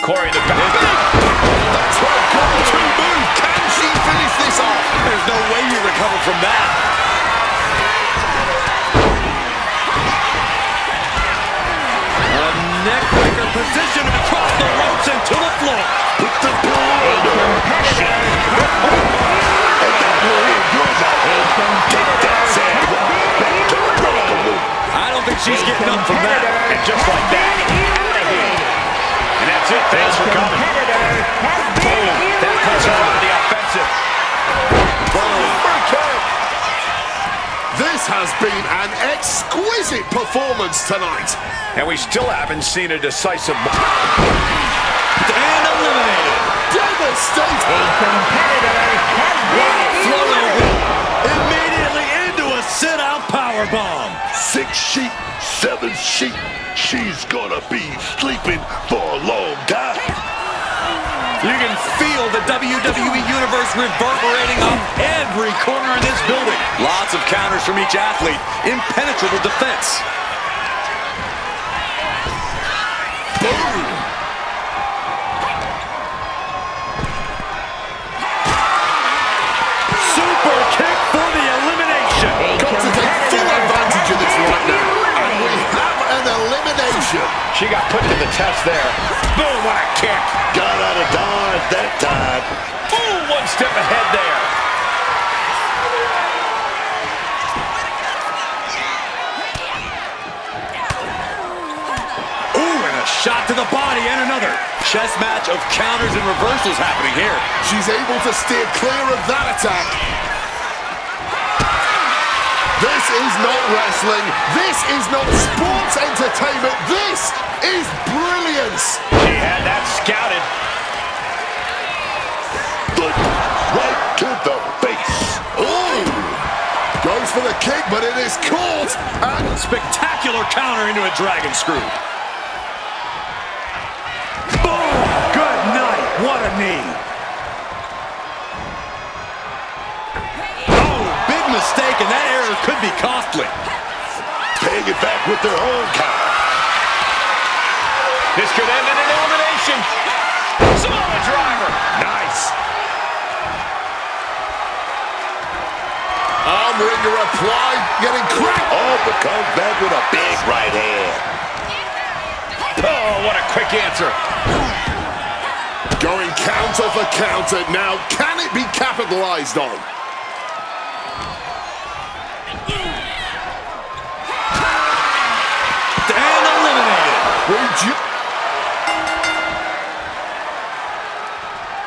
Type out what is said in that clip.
Corey in the back. That's right, go-to move. Can she finish this off? There's no way you recover from that. A neckbreaker position across the ropes and to the floor. Put the ball on the I don't think she's getting up from that. And just like that, out of here. And that's it. Thanks for coming. Boom. That puts her on the offensive. Boom. This has been an exquisite performance tonight. And we still haven't seen a decisive... And eliminated. Devastating. A competitor has been eliminated. Immediately into a sit-out powerbomb. 6 sheep, 7 sheep. She's gonna be sleeping for a long time. You can feel the WWE Universe reverberating off every corner in this building. Lots of counters from each athlete. Impenetrable defense. Boom! Super kick for the elimination. Got to take full advantage of this right now. And we have an elimination. She got put to the test there. Boom, what a kick. Got out of dodge that time. Boom, one step ahead there. Ooh, and a shot to the body and another. Chess match of counters and reversals happening here. She's able to steer clear of that attack. This is not wrestling. This is not sports entertainment. This is brilliance. She had that scouted. Foot right to the face. Ooh. Goes for the kick, but it is caught. And Spectacular counter into a dragon screw. Boom! Good night. What a knee. Oh, big mistake, and that error could be costly. Paying it back with their own counter. This could end in an elimination. Samoa driver. Nice. armringer applied, getting cracked. Oh, but comes back with a big right hand. Oh, what a quick answer. Going counter for counter. Now, can it be capitalized on? And eliminated.